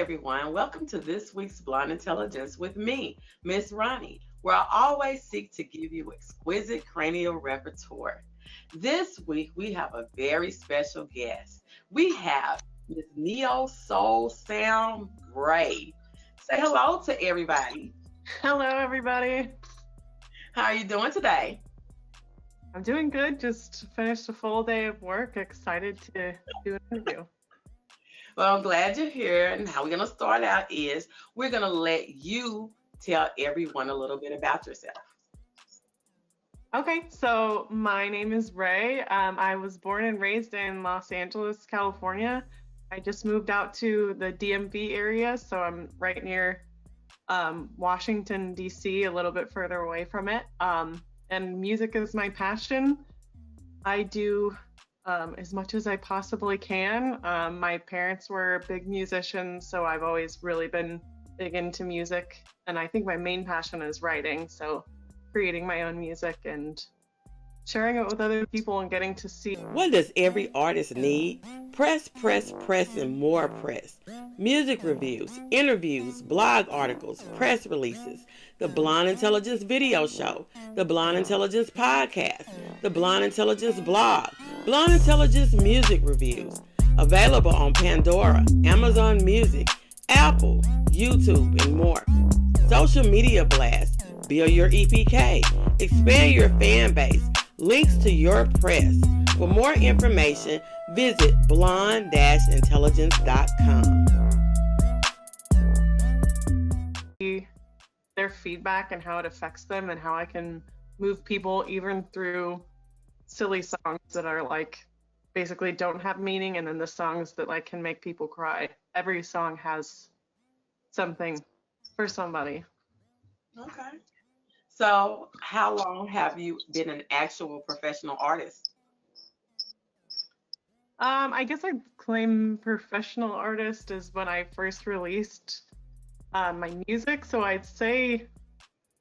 everyone. Welcome to this week's Blonde Intelligence with me, Miss Ronnie, where I always seek to give you exquisite cranial repertoire. This week, we have a very special guest. We have Miss Neo Soul Sound Gray. Say hello to everybody. Hello, everybody. How are you doing today? I'm doing good. Just finished a full day of work. Excited to do an interview. Well, I'm glad you're here. And how we're going to start out is we're going to let you tell everyone a little bit about yourself. Okay, so my name is Ray. I was born and raised in Los Angeles, California. I just moved out to the DMV area, so I'm right near Washington, D.C., a little bit further away from it. And music is my passion. I do as much as I possibly can. My parents were big musicians, so I've always really been big into music. And I think my main passion is writing, so creating my own music and sharing it with other people and getting to see. What does every artist need? Press, press, press, and more press. Music reviews, interviews, blog articles, press releases, the Blonde Intelligence video show, the Blonde Intelligence podcast, the Blonde Intelligence blog, Blonde Intelligence music reviews. Available on Pandora, Amazon Music, Apple, YouTube, and more. Social media blasts, build your EPK, expand your fan base, links to your press. For more information, visit blonde-intelligence.com. Their feedback and how it affects them and how I can move people even through silly songs that are like basically don't have meaning, and then the songs that like can make people cry. Every song has something for somebody. Okay. So, how long have you been an actual professional artist? I guess I'd claim professional artist is when I first released my music. So I'd say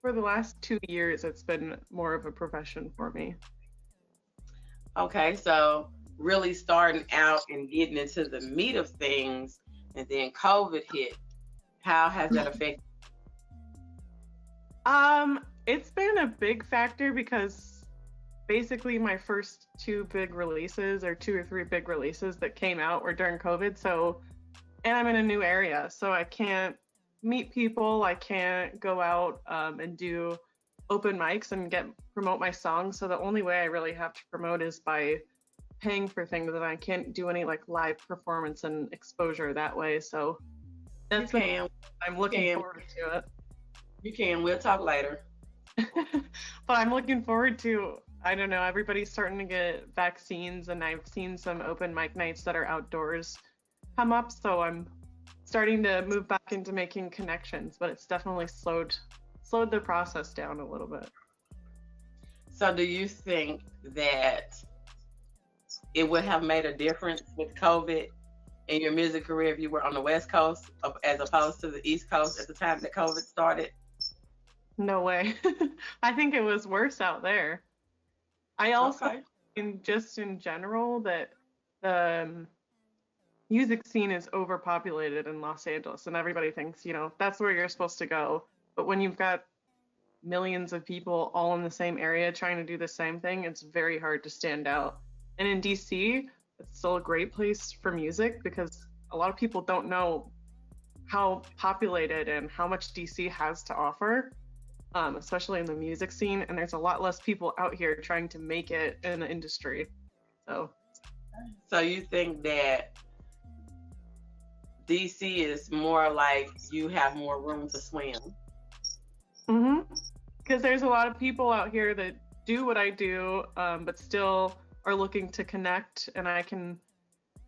for the last 2 years, it's been more of a profession for me. Okay, so really starting out and getting into the meat of things, and then COVID hit. How has that affected? It's been a big factor because basically my first two big releases or two or three big releases that came out were during COVID. So, and I'm in a new area, so I can't meet people. I can't go out and do open mics and promote my songs. So the only way I really have to promote is by paying for things, and I can't do any like live performance and exposure that way. So that's what I'm looking forward to it. You can. We'll talk later. But I'm looking forward to, I don't know, everybody's starting to get vaccines, and I've seen some open mic nights that are outdoors come up. So I'm starting to move back into making connections, but it's definitely slowed the process down a little bit. So do you think that it would have made a difference with COVID in your music career if you were on the West Coast as opposed to the East Coast at the time that COVID started? No way. I think it was worse out there. I also, in general, that the music scene is overpopulated in Los Angeles, and everybody thinks, that's where you're supposed to go. But when you've got millions of people all in the same area trying to do the same thing, it's very hard to stand out. And in DC, it's still a great place for music because a lot of people don't know how populated and how much DC has to offer, especially in the music scene. And there's a lot less people out here trying to make it in the industry. So you think that DC is more like you have more room to swim? Because there's a lot of people out here that do what I do, but still are looking to connect, and I can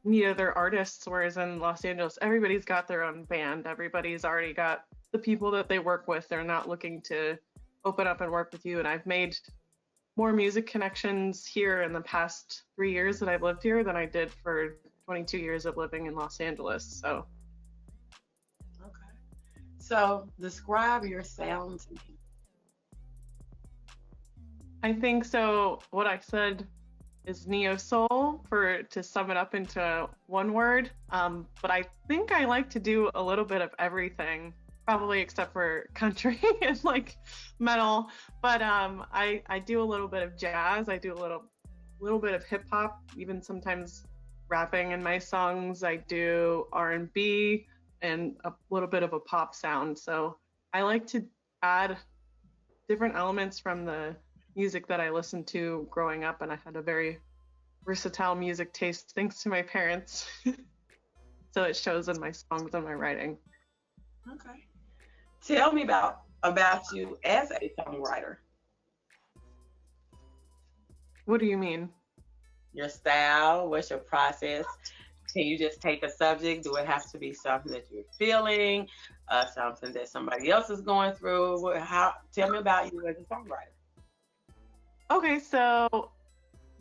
meet other artists, whereas in Los Angeles, everybody's got their own band. Everybody's already got the people that they work with. They're not looking to open up and work with you. And I've made more music connections here in the past 3 years that I've lived here than I did for 22 years of living in Los Angeles. So. Okay. So describe your sound to me. I think so. What I said is neo soul, to sum it up into one word. But I think I like to do a little bit of everything, probably except for country and like metal. But I do a little bit of jazz. I do a little bit of hip hop, even sometimes rapping in my songs. I do R&B and a little bit of a pop sound. So I like to add different elements from the music that I listened to growing up, and I had a very versatile music taste thanks to my parents. So it shows in my songs and my writing. Okay. Tell me about you as a songwriter. What do you mean? Your style, what's your process? Can you just take a subject? Do it have to be something that you're feeling, something that somebody else is going through? Tell me about you as a songwriter. Okay, so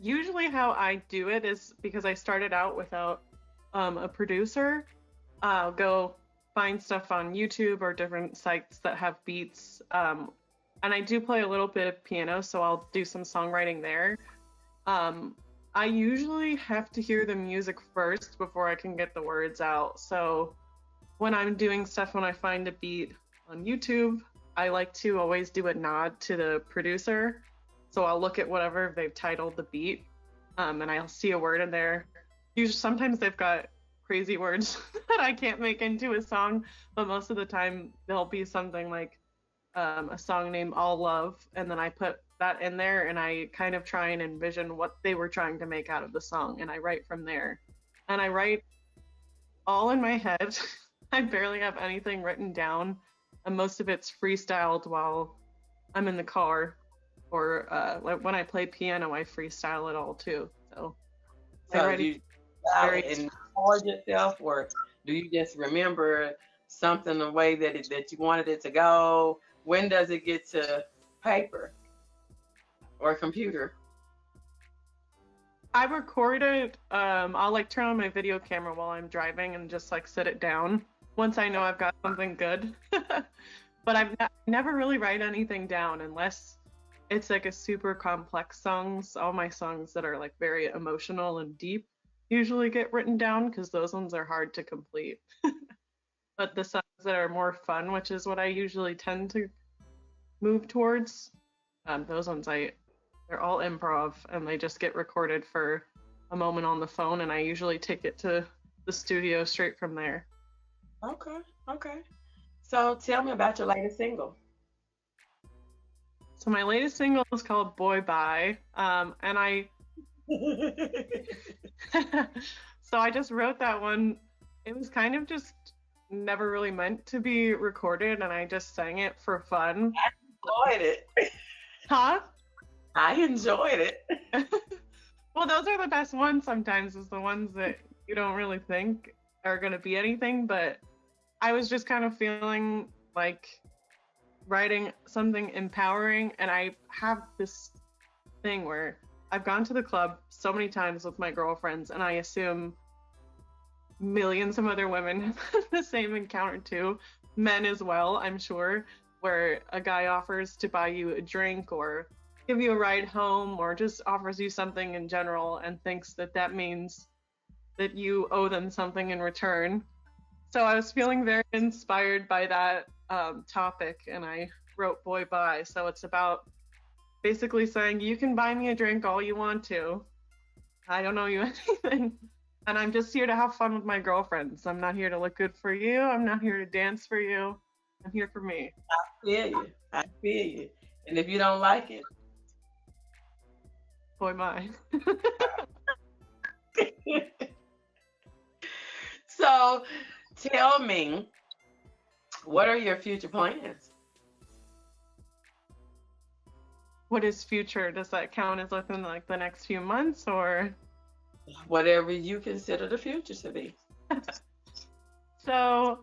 usually how I do it is, because I started out without a producer, I'll go find stuff on YouTube or different sites that have beats. And I do play a little bit of piano, so I'll do some songwriting there. I usually have to hear the music first before I can get the words out. So when I'm doing stuff, when I find a beat on YouTube, I like to always do a nod to the producer. So I'll look at whatever they've titled the beat, and I'll see a word in there. Usually, sometimes they've got crazy words that I can't make into a song, but most of the time there'll be something like a song named All Love, and then I put that in there, and I kind of try and envision what they were trying to make out of the song, and I write from there. And I write all in my head. I barely have anything written down, and most of it's freestyled while I'm in the car, or like when I play piano, I freestyle it all too. So do you and record yourself, or do you just remember something the way that you wanted it to go? When does it get to paper or computer? I record it. I'll like turn on my video camera while I'm driving and just like sit it down once I know I've got something good. But I've never really write anything down unless it's like a super complex songs. All my songs that are like very emotional and deep usually get written down because those ones are hard to complete. But the songs that are more fun, which is what I usually tend to move towards, those ones they're all improv, and they just get recorded for a moment on the phone, and I usually take it to the studio straight from there. Okay. So tell me about your latest single. So my latest single is called Boy Bye, and I so I just wrote that one. It was kind of just never really meant to be recorded, and I just sang it for fun. I enjoyed it. Huh? I enjoyed it. Well, those are the best ones sometimes, is the ones that you don't really think are going to be anything, but I was just kind of feeling like writing something empowering, and I have this thing where I've gone to the club so many times with my girlfriends, and I assume millions of other women have the same encounter too, men as well, I'm sure, where a guy offers to buy you a drink or give you a ride home or just offers you something in general and thinks that means that you owe them something in return. So I was feeling very inspired by that topic, and I wrote Boy Bye. So it's about basically saying, you can buy me a drink all you want to. I don't owe you anything. And I'm just here to have fun with my girlfriends. I'm not here to look good for you. I'm not here to dance for you. I'm here for me. I feel you. And if you don't like it, boy, my. So tell me, what are your future plans? What is future? Does that count as within like the next few months, or? Whatever you consider the future to be. So,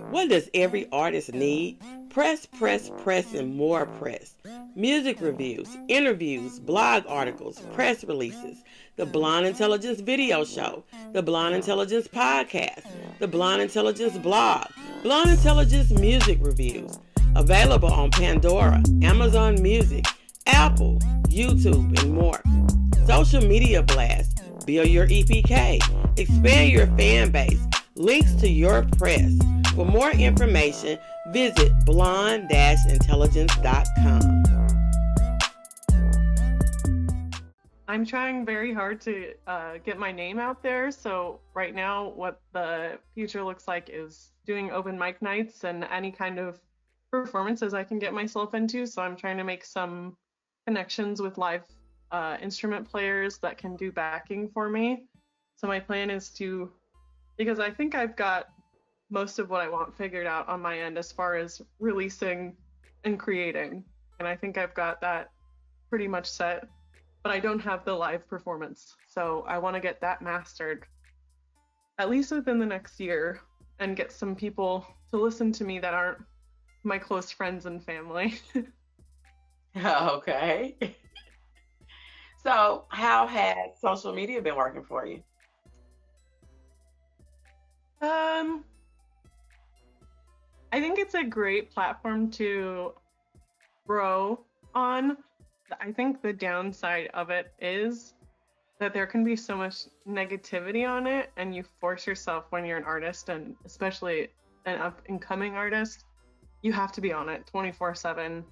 what does every artist need? Press, and more press. Music reviews, interviews, blog articles, press releases, the Blonde Intelligence video show, the Blonde Intelligence podcast, the Blonde Intelligence blog, Blonde Intelligence music reviews. Available on Pandora, Amazon Music, Apple, YouTube, and more. social media blasts, build your EPK, expand your fan base, links to your press. For more information, visit blonde-intelligence.com. I'm trying very hard to get my name out there. So right now, what the future looks like is doing open mic nights and any kind of performances I can get myself into. So I'm trying to make some connections with live instrument players that can do backing for me. So my plan is to, because I think I've got most of what I want figured out on my end as far as releasing and creating. And I think I've got that pretty much set, but I don't have the live performance. So I want to get that mastered at least within the next year and get some people to listen to me that aren't my close friends and family. Okay. So how has social media been working for you? I think it's a great platform to grow on. I think the downside of it is that there can be so much negativity on it, and you force yourself when you're an artist, and especially an up and coming artist, you have to be on it 24/7,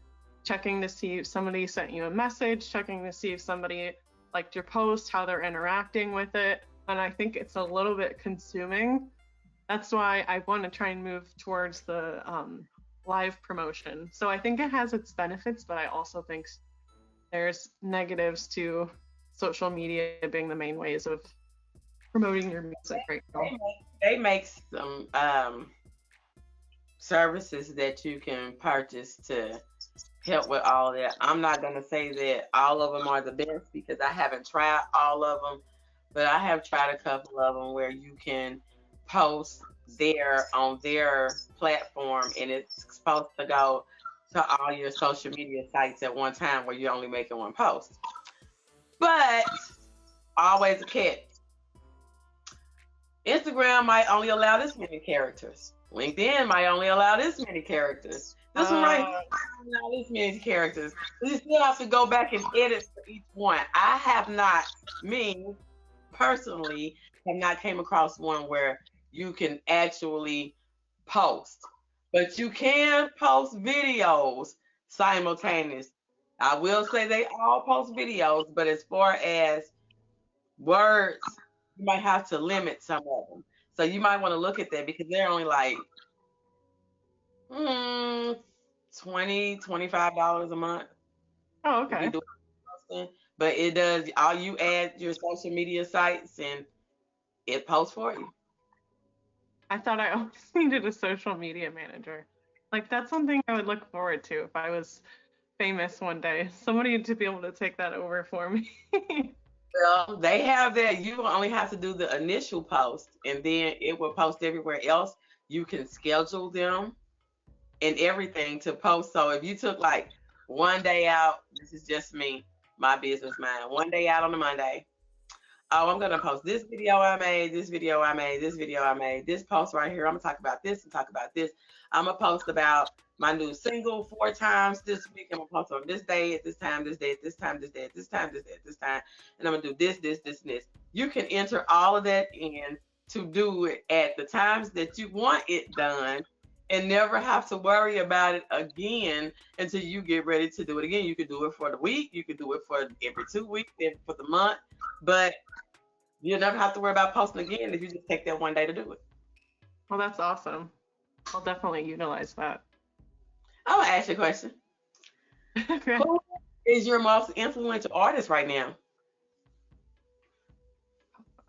checking to see if somebody sent you a message, checking to see if somebody liked your post, how they're interacting with it. And I think it's a little bit consuming. That's why I want to try and move towards the live promotion. So I think it has its benefits, but I also think there's negatives to social media being the main ways of promoting your music right now. They make some services that you can purchase to help with all that. I'm not going to say that all of them are the best because I haven't tried all of them, but I have tried a couple of them where you can post there on their platform and it's supposed to go to all your social media sites at one time where you're only making one post. But always a catch. Instagram might only allow this many characters. LinkedIn might only allow this many characters. This one right here might allow this many characters. You still have to go back and edit for each one. I have not, me personally, have not came across one where you can actually post. But you can post videos simultaneously. I will say they all post videos, but as far as words, you might have to limit some of them. So you might want to look at that because they're only like $20, $25 a month. Oh, okay. But it does, all you add your social media sites and it posts for you. I thought I always needed a social media manager. Like, that's something I would look forward to if I was famous one day. Somebody to be able to take that over for me. Well, they have that. You only have to do the initial post and then it will post everywhere else. You can schedule them and everything to post. So if you took like one day out, this is just me, my business mind, one day out on a Monday. Oh, I'm going to post this video I made, this video I made, this video I made, this post right here. I'm going to talk about this and talk about this. I'm going to post about my new single 4 times this week. I'm going to post on this day, at this time, this day, at this time, this day, at this time, this day, at this time. And I'm going to do this, this, this, and this. You can enter all of that in to do it at the times that you want it done and never have to worry about it again until you get ready to do it again. You could do it for the week. You could do it for every 2 weeks, for the month. But you'll never have to worry about posting again if you just take that one day to do it. Well, that's awesome. I'll definitely utilize that. I will ask you a question. Okay. Who is your most influential artist right now?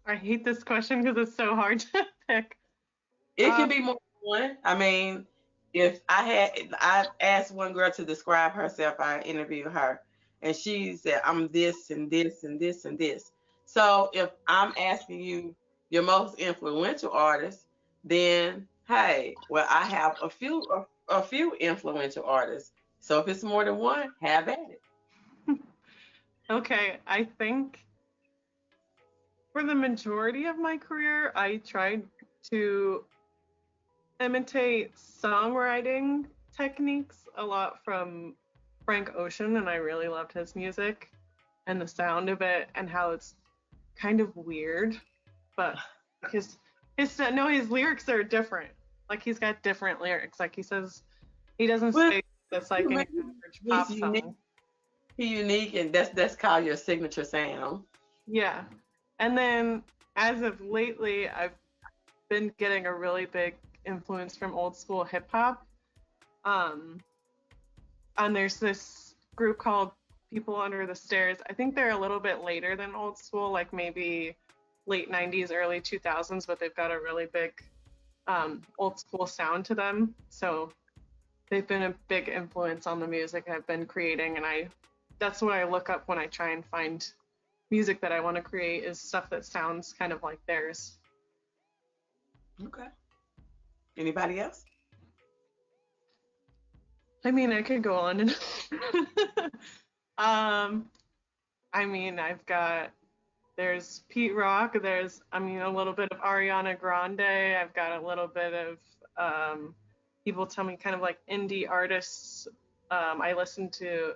I hate this question because it's so hard to pick. It can be more than one. I mean, if I asked one girl to describe herself, I interviewed her, and she said, I'm this and this and this and this. So if I'm asking you your most influential artist, then hey, well, I have a few influential artists. So if it's more than one, have at it. Okay, I think for the majority of my career, I tried to imitate songwriting techniques a lot from Frank Ocean, and I really loved his music. and the sound of it and how it's kind of weird, but his lyrics are different. Like he's got different lyrics. Like he says, he doesn't say it's like an average pop song. He's unique, and that's called your signature sound. Yeah, and then as of lately, I've been getting a really big influence from old school hip hop. And there's this group called People Under the Stairs. I think they're a little bit later than old school, like maybe late 90s, early 2000s, but they've got a really big old school sound to them. So they've been a big influence on the music I've been creating, and that's what I look up when I try and find music that I want to create, is stuff that sounds kind of like theirs. Okay. Anybody else? I mean, I could go on and I mean, there's Pete Rock, there's a little bit of Ariana Grande, I've got a little bit of people tell me kind of like indie artists. I listen to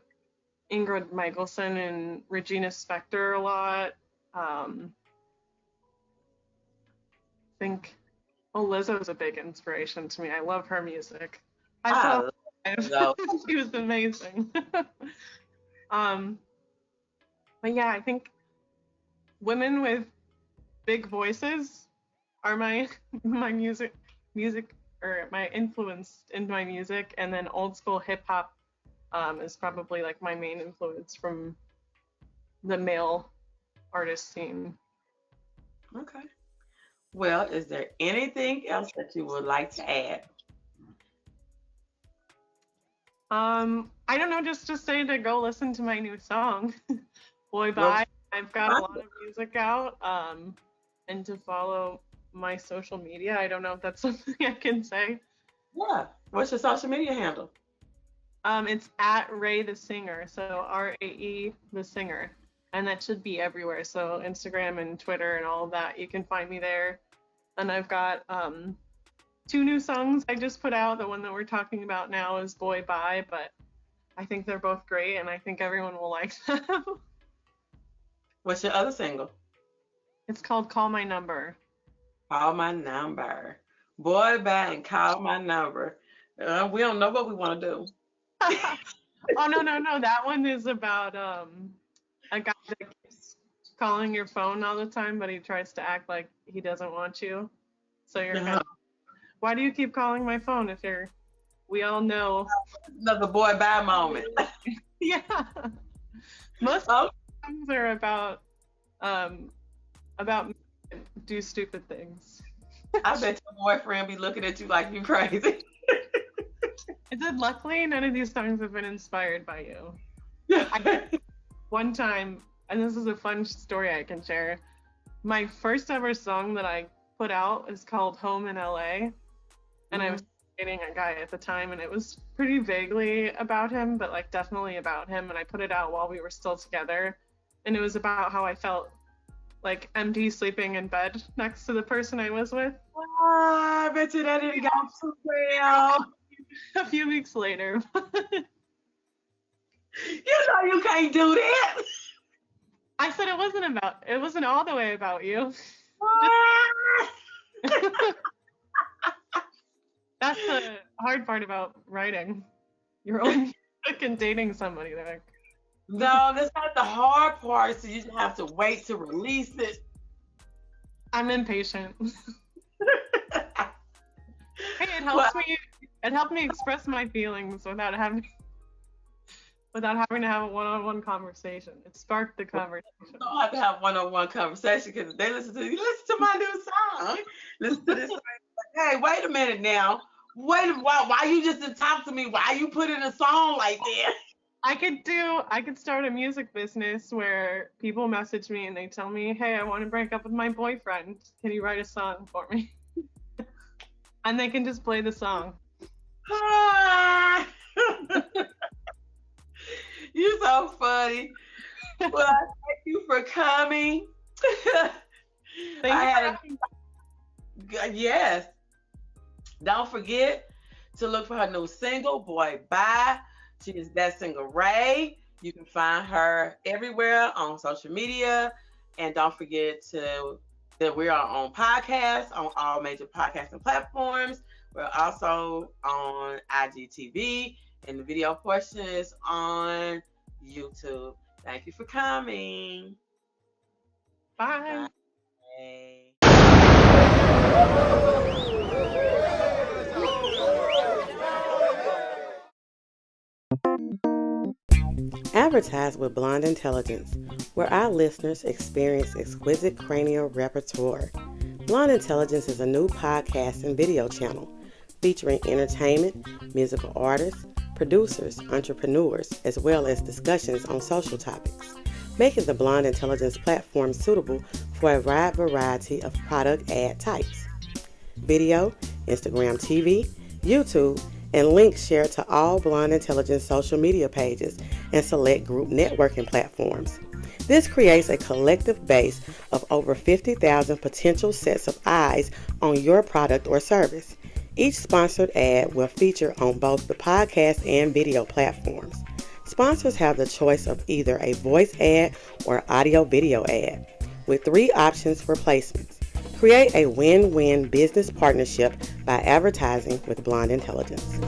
Ingrid Michaelson and Regina Spektor a lot. I think Lizzo's a big inspiration to me. I love her music. I saw her. She was amazing. But yeah, I think women with big voices are my music or my influence in my music, and then old school hip hop is probably like my main influence from the male artist scene. Okay. Well, is there anything else that you would like to add? I don't know, just to say to go listen to my new song, Boy Bye. I've got a lot of music out, and to follow my social media. I don't know if that's something I can say. Yeah. What's your social media handle? It's at Rae the Singer, so RAE the Singer, and that should be everywhere. So Instagram and Twitter and all of that, you can find me there. And I've got 2 new songs I just put out. The one that we're talking about now is Boy Bye, but I think they're both great, and I think everyone will like them. What's your other single? It's called Call My Number. Call My Number. Boy Bye and Call My Number. We don't know what we want to do. Oh, no. That one is about a guy that keeps calling your phone all the time, but he tries to act like he doesn't want you. So you're kind of, why do you keep calling my phone if we all know. Another Boy Bye moment. Yeah. Most songs are about do stupid things. I bet your boyfriend be looking at you like you crazy. I said, luckily, none of these songs have been inspired by you. One time, and this is a fun story I can share, my first ever song that I put out is called Home in LA, and I was dating a guy at the time, and it was pretty vaguely about him, but like definitely about him, and I put it out while we were still together, and it was about how I felt like empty sleeping in bed next to the person I was with. I bet you that didn't go too well. A few weeks later. You know you can't do that. I said it wasn't all the way about you. That's the hard part about writing your own music and dating somebody. There. No, that's not the hard part. So you just have to wait to release it. I'm impatient. Hey, it helps me. It helped me express my feelings without having to have a one-on-one conversation. It sparked the conversation. You don't have to have one-on-one conversation, because if they listen to my new song, listen to this song. Hey, wait a minute now. Why you just didn't talk to me? Why you put in a song like that? I could start a music business where people message me and they tell me, hey, I want to break up with my boyfriend. Can you write a song for me? And they can just play the song. You're so funny. Well, thank you for coming. Yes. Don't forget to look for her new single, Boy Bye. She is that single Rae. You can find her everywhere on social media. And don't forget that we are on podcasts on all major podcasting platforms. We're also on IGTV, and the video portion is on YouTube. Thank you for coming. Bye. Advertise with Blonde Intelligence, where our listeners experience exquisite cranial repertoire. Blonde Intelligence is a new podcast and video channel featuring entertainment, musical artists, producers, entrepreneurs, as well as discussions on social topics, making the Blonde Intelligence platform suitable for a wide variety of product ad types. Video, Instagram TV, YouTube, and links shared to all Blonde Intelligence social media pages and select group networking platforms. This creates a collective base of over 50,000 potential sets of eyes on your product or service. Each sponsored ad will feature on both the podcast and video platforms. Sponsors have the choice of either a voice ad or audio-video ad, with 3 options for placements. Create a win-win business partnership by advertising with Blonde Intelligence.